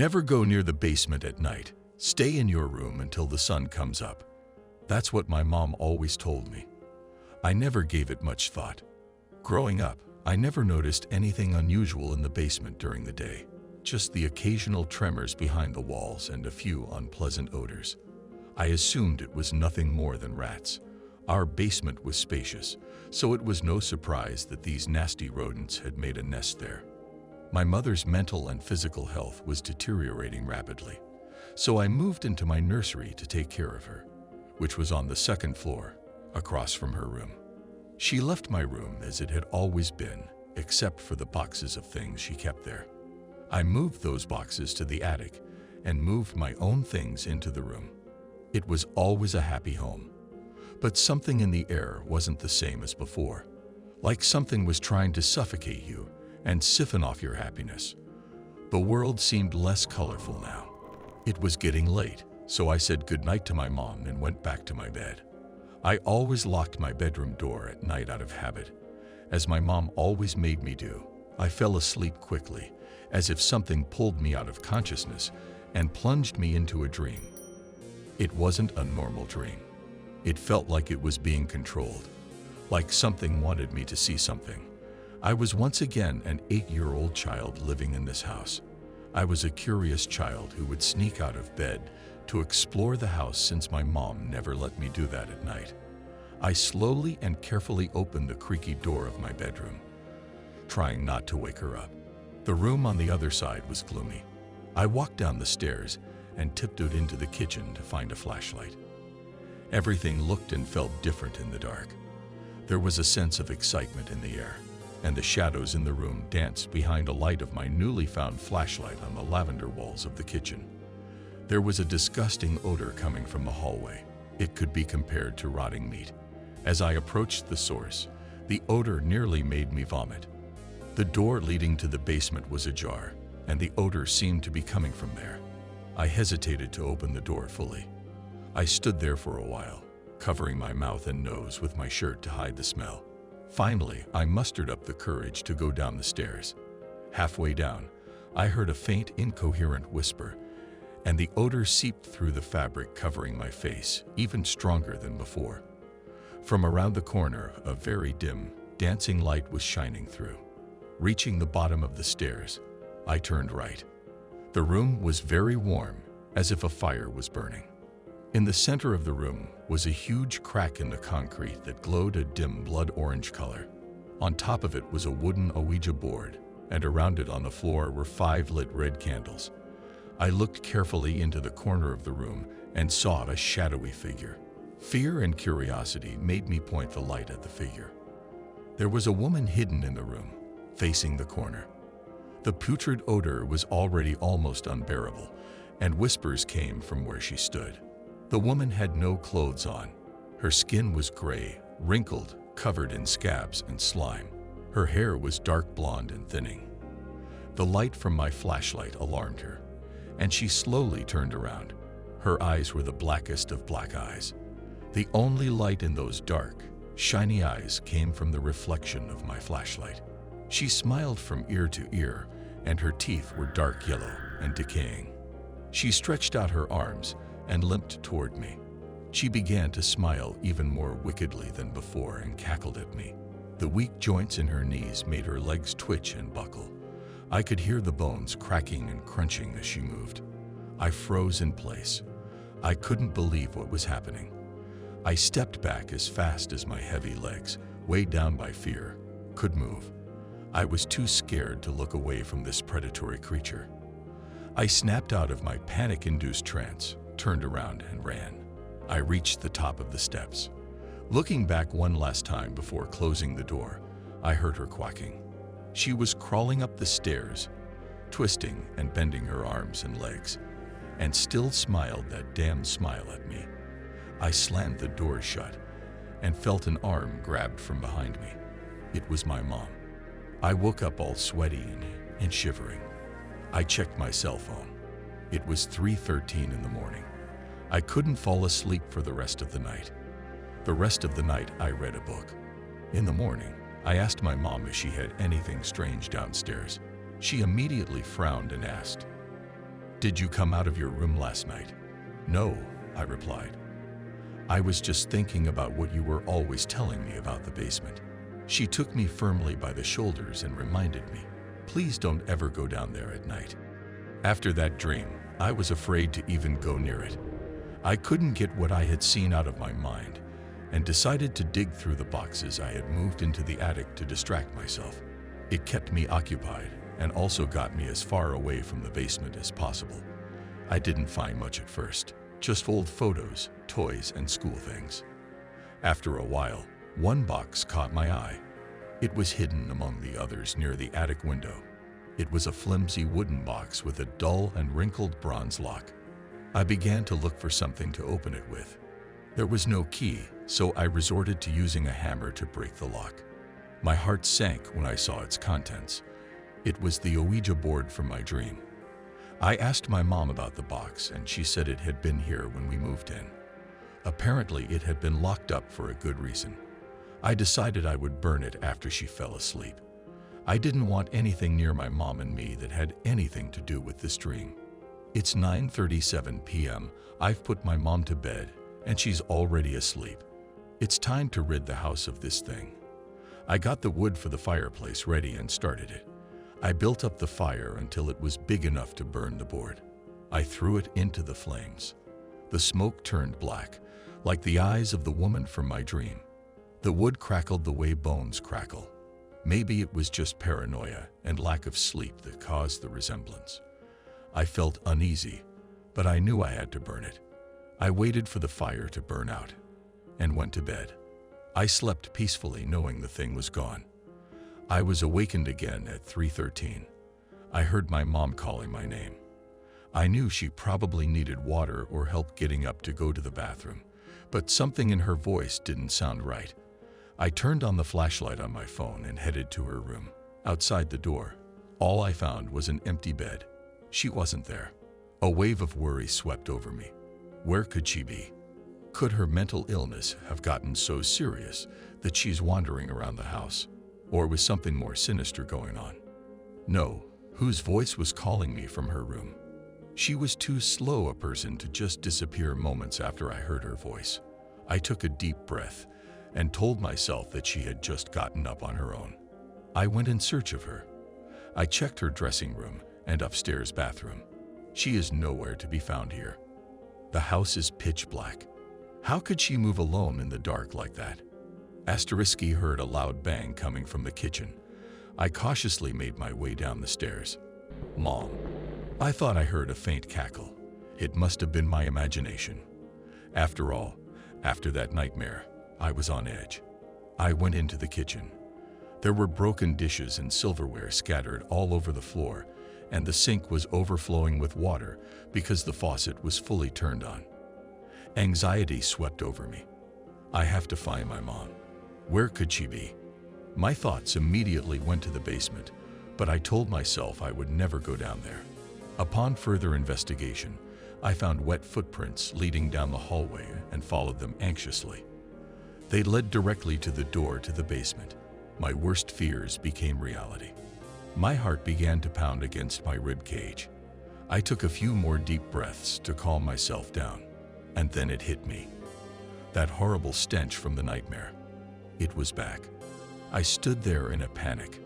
Never go near the basement at night. Stay in your room until the sun comes up. That's what my mom always told me. I never gave it much thought. Growing up, I never noticed anything unusual in the basement during the day, just the occasional tremors behind the walls and a few unpleasant odors. I assumed it was nothing more than rats. Our basement was spacious, so it was no surprise that these nasty rodents had made a nest there. My mother's mental and physical health was deteriorating rapidly, so I moved into my nursery to take care of her, which was on the second floor, across from her room. She left my room as it had always been, except for the boxes of things she kept there. I moved those boxes to the attic and moved my own things into the room. It was always a happy home, but something in the air wasn't the same as before, like something was trying to suffocate you and siphon off your happiness. The world seemed less colorful now. It was getting late, so I said goodnight to my mom and went back to my bed. I always locked my bedroom door at night out of habit, as my mom always made me do. I fell asleep quickly, as if something pulled me out of consciousness and plunged me into a dream. It wasn't a normal dream. It felt like it was being controlled, like something wanted me to see something. I was once again an 8-year-old child living in this house. I was a curious child who would sneak out of bed to explore the house since my mom never let me do that at night. I slowly and carefully opened the creaky door of my bedroom, trying not to wake her up. The room on the other side was gloomy. I walked down the stairs and tiptoed into the kitchen to find a flashlight. Everything looked and felt different in the dark. There was a sense of excitement in the air, and the shadows in the room danced behind a light of my newly found flashlight on the lavender walls of the kitchen. There was a disgusting odor coming from the hallway. It could be compared to rotting meat. As I approached the source, the odor nearly made me vomit. The door leading to the basement was ajar, and the odor seemed to be coming from there. I hesitated to open the door fully. I stood there for a while, covering my mouth and nose with my shirt to hide the smell. Finally, I mustered up the courage to go down the stairs. Halfway down, I heard a faint, incoherent whisper, and the odor seeped through the fabric covering my face, even stronger than before. From around the corner, a very dim, dancing light was shining through. Reaching the bottom of the stairs, I turned right. The room was very warm, as if a fire was burning. In the center of the room was a huge crack in the concrete that glowed a dim blood orange color. On top of it was a wooden Ouija board, and around it on the floor were 5 lit red candles. I looked carefully into the corner of the room and saw a shadowy figure. Fear and curiosity made me point the light at the figure. There was a woman hidden in the room, facing the corner. The putrid odor was already almost unbearable, and whispers came from where she stood. The woman had no clothes on. Her skin was gray, wrinkled, covered in scabs and slime. Her hair was dark blonde and thinning. The light from my flashlight alarmed her, and she slowly turned around. Her eyes were the blackest of black eyes. The only light in those dark, shiny eyes came from the reflection of my flashlight. She smiled from ear to ear, and her teeth were dark yellow and decaying. She stretched out her arms and limped toward me. She began to smile even more wickedly than before and cackled at me. The weak joints in her knees made her legs twitch and buckle. I could hear the bones cracking and crunching as she moved. I froze in place. I couldn't believe what was happening. I stepped back as fast as my heavy legs, weighed down by fear, could move. I was too scared to look away from this predatory creature. I snapped out of my panic-induced trance, turned around and ran. I reached the top of the steps. Looking back one last time before closing the door, I heard her quacking. She was crawling up the stairs, twisting and bending her arms and legs, and still smiled that damned smile at me. I slammed the door shut and felt an arm grabbed from behind me. It was my mom. I woke up all sweaty and shivering. I checked my cell phone. It was 3:13 in the morning. I couldn't fall asleep for the rest of the night. The rest of the night, I read a book. In the morning, I asked my mom if she had anything strange downstairs. She immediately frowned and asked, "Did you come out of your room last night?" "No," I replied. "I was just thinking about what you were always telling me about the basement." She took me firmly by the shoulders and reminded me, "Please don't ever go down there at night." After that dream, I was afraid to even go near it. I couldn't get what I had seen out of my mind and decided to dig through the boxes I had moved into the attic to distract myself. It kept me occupied and also got me as far away from the basement as possible. I didn't find much at first, just old photos, toys, and school things. After a while, one box caught my eye. It was hidden among the others near the attic window. It was a flimsy wooden box with a dull and wrinkled bronze lock. I began to look for something to open it with. There was no key, so I resorted to using a hammer to break the lock. My heart sank when I saw its contents. It was the Ouija board from my dream. I asked my mom about the box, and she said it had been here when we moved in. Apparently, it had been locked up for a good reason. I decided I would burn it after she fell asleep. I didn't want anything near my mom and me that had anything to do with this dream. It's 9:37 p.m. I've put my mom to bed, and she's already asleep. It's time to rid the house of this thing. I got the wood for the fireplace ready and started it. I built up the fire until it was big enough to burn the board. I threw it into the flames. The smoke turned black, like the eyes of the woman from my dream. The wood crackled the way bones crackle. Maybe it was just paranoia and lack of sleep that caused the resemblance. I felt uneasy, but I knew I had to burn it. I waited for the fire to burn out and went to bed. I slept peacefully knowing the thing was gone. I was awakened again at 3:13. I heard my mom calling my name. I knew she probably needed water or help getting up to go to the bathroom, but something in her voice didn't sound right. I turned on the flashlight on my phone and headed to her room. Outside the door, all I found was an empty bed. She wasn't there. A wave of worry swept over me. Where could she be? Could her mental illness have gotten so serious that she's wandering around the house? Or was something more sinister going on? No, whose voice was calling me from her room? She was too slow a person to just disappear moments after I heard her voice. I took a deep breath and told myself that she had just gotten up on her own. I went in search of her. I checked her dressing room and upstairs bathroom. She is nowhere to be found here. The house is pitch black. How could she move alone in the dark like that? Asteriski heard a loud bang coming from the kitchen. I cautiously made my way down the stairs. "Mom." I thought I heard a faint cackle. It must have been my imagination. After all, after that nightmare, I was on edge. I went into the kitchen. There were broken dishes and silverware scattered all over the floor, and the sink was overflowing with water because the faucet was fully turned on. Anxiety swept over me. I have to find my mom. Where could she be? My thoughts immediately went to the basement, but I told myself I would never go down there. Upon further investigation, I found wet footprints leading down the hallway and followed them anxiously. They led directly to the door to the basement. My worst fears became reality. My heart began to pound against my rib cage. I took a few more deep breaths to calm myself down, and then it hit me. That horrible stench from the nightmare. It was back. I stood there in a panic.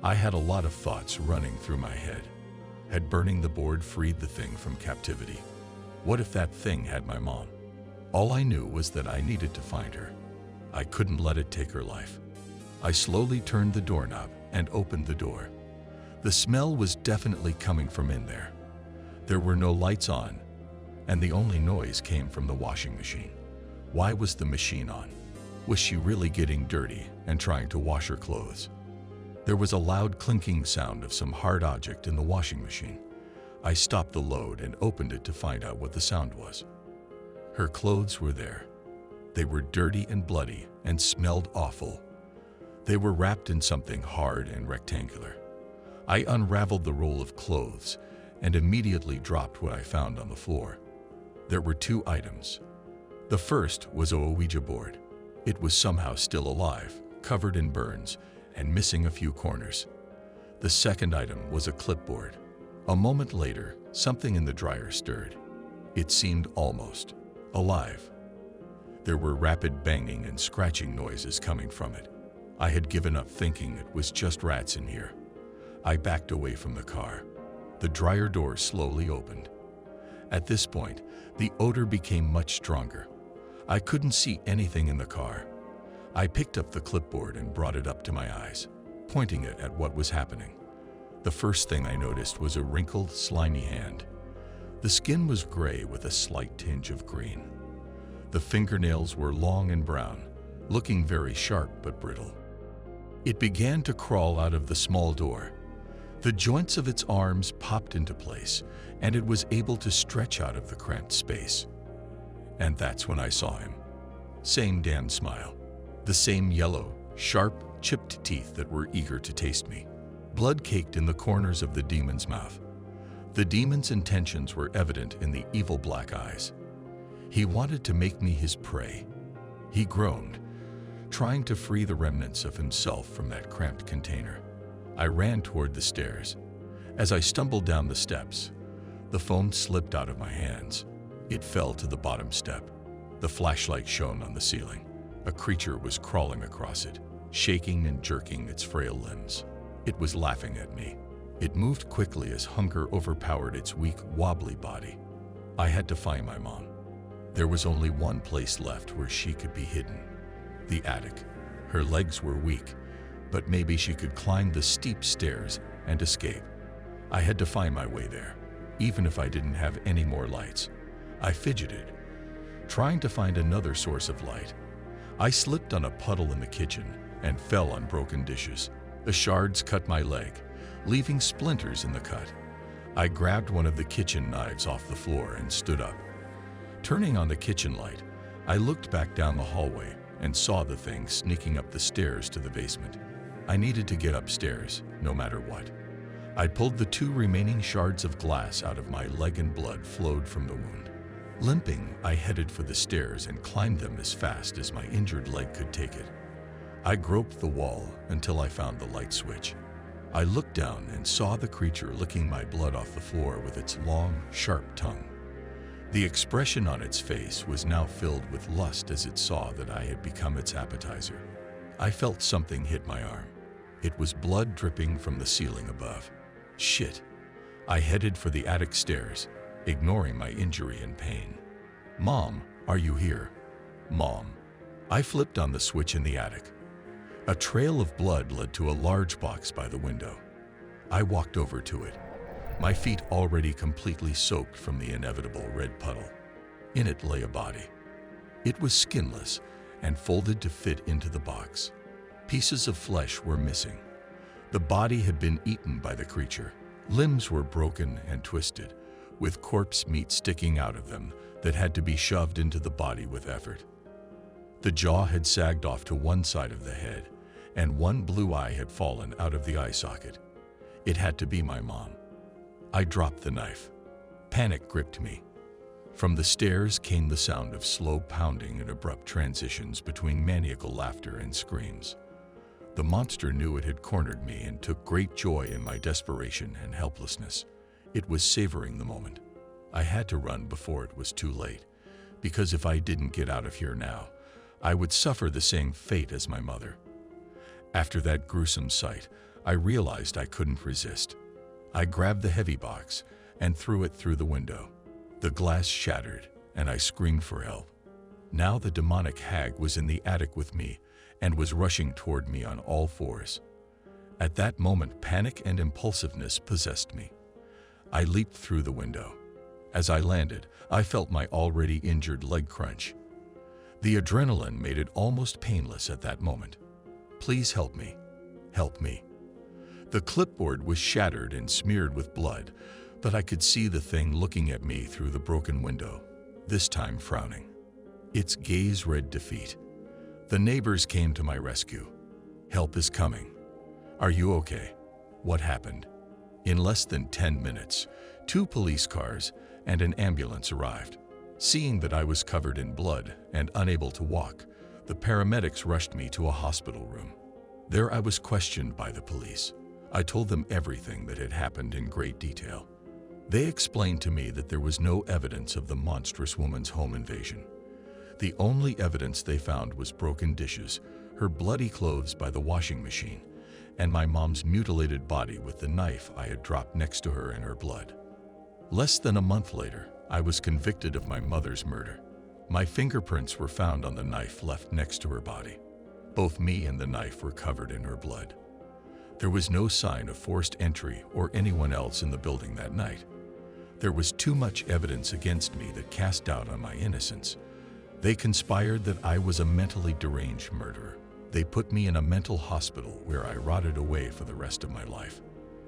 I had a lot of thoughts running through my head. Had burning the board freed the thing from captivity? What if that thing had my mom? All I knew was that I needed to find her. I couldn't let it take her life. I slowly turned the doorknob and opened the door. The smell was definitely coming from in there. There were no lights on, and the only noise came from the washing machine. Why was the machine on? Was she really getting dirty and trying to wash her clothes? There was a loud clinking sound of some hard object in the washing machine. I stopped the load and opened it to find out what the sound was. Her clothes were there. They were dirty and bloody and smelled awful. They were wrapped in something hard and rectangular. I unraveled the roll of clothes and immediately dropped what I found on the floor. There were two items. The first was a Ouija board. It was somehow still alive, covered in burns, and missing a few corners. The second item was a clipboard. A moment later, something in the dryer stirred. It seemed almost alive. There were rapid banging and scratching noises coming from it. I had given up thinking it was just rats in here. I backed away from the car. The dryer door slowly opened. At this point, the odor became much stronger. I couldn't see anything in the car. I picked up the clipboard and brought it up to my eyes, pointing it at what was happening. The first thing I noticed was a wrinkled, slimy hand. The skin was gray with a slight tinge of green. The fingernails were long and brown, looking very sharp but brittle. It began to crawl out of the small door. The joints of its arms popped into place, and it was able to stretch out of the cramped space. And that's when I saw him. Same damn smile. The same yellow, sharp, chipped teeth that were eager to taste me. Blood caked in the corners of the demon's mouth. The demon's intentions were evident in the evil black eyes. He wanted to make me his prey. He groaned, trying to free the remnants of himself from that cramped container. I ran toward the stairs. As I stumbled down the steps, the phone slipped out of my hands. It fell to the bottom step. The flashlight shone on the ceiling. A creature was crawling across it, shaking and jerking its frail limbs. It was laughing at me. It moved quickly as hunger overpowered its weak, wobbly body. I had to find my mom. There was only one place left where she could be hidden: the attic. Her legs were weak, but maybe she could climb the steep stairs and escape. I had to find my way there, even if I didn't have any more lights. I fidgeted, trying to find another source of light. I slipped on a puddle in the kitchen and fell on broken dishes. The shards cut my leg, leaving splinters in the cut. I grabbed one of the kitchen knives off the floor and stood up. Turning on the kitchen light, I looked back down the hallway and saw the thing sneaking up the stairs to the basement. I needed to get upstairs, no matter what. I pulled the 2 remaining shards of glass out of my leg and blood flowed from the wound. Limping, I headed for the stairs and climbed them as fast as my injured leg could take it. I groped the wall until I found the light switch. I looked down and saw the creature licking my blood off the floor with its long, sharp tongue. The expression on its face was now filled with lust as it saw that I had become its appetizer. I felt something hit my arm. It was blood dripping from the ceiling above. Shit. I headed for the attic stairs, ignoring my injury and pain. Mom, are you here? Mom. I flipped on the switch in the attic. A trail of blood led to a large box by the window. I walked over to it, my feet already completely soaked from the inevitable red puddle. In it lay a body. It was skinless and folded to fit into the box. Pieces of flesh were missing. The body had been eaten by the creature. Limbs were broken and twisted, with corpse meat sticking out of them that had to be shoved into the body with effort. The jaw had sagged off to one side of the head, and one blue eye had fallen out of the eye socket. It had to be my mom. I dropped the knife. Panic gripped me. From the stairs came the sound of slow pounding and abrupt transitions between maniacal laughter and screams. The monster knew it had cornered me and took great joy in my desperation and helplessness. It was savoring the moment. I had to run before it was too late, because if I didn't get out of here now, I would suffer the same fate as my mother. After that gruesome sight, I realized I couldn't resist. I grabbed the heavy box and threw it through the window. The glass shattered, and I screamed for help. Now the demonic hag was in the attic with me and was rushing toward me on all fours. At that moment, panic and impulsiveness possessed me. I leaped through the window. As I landed, I felt my already injured leg crunch. The adrenaline made it almost painless at that moment. Please help me. Help me. The clipboard was shattered and smeared with blood, but I could see the thing looking at me through the broken window, this time frowning. Its gaze read defeat. The neighbors came to my rescue. Help is coming. Are you okay? What happened? In less than 10 minutes, 2 police cars and an ambulance arrived. Seeing that I was covered in blood and unable to walk, the paramedics rushed me to a hospital room. There I was questioned by the police. I told them everything that had happened in great detail. They explained to me that there was no evidence of the monstrous woman's home invasion. The only evidence they found was broken dishes, her bloody clothes by the washing machine, and my mom's mutilated body with the knife I had dropped next to her in her blood. Less than a month later, I was convicted of my mother's murder. My fingerprints were found on the knife left next to her body. Both me and the knife were covered in her blood. There was no sign of forced entry or anyone else in the building that night. There was too much evidence against me that cast doubt on my innocence. They conspired that I was a mentally deranged murderer. They put me in a mental hospital where I rotted away for the rest of my life.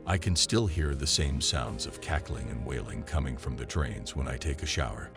I can still hear the same sounds of cackling and wailing coming from the drains when I take a shower.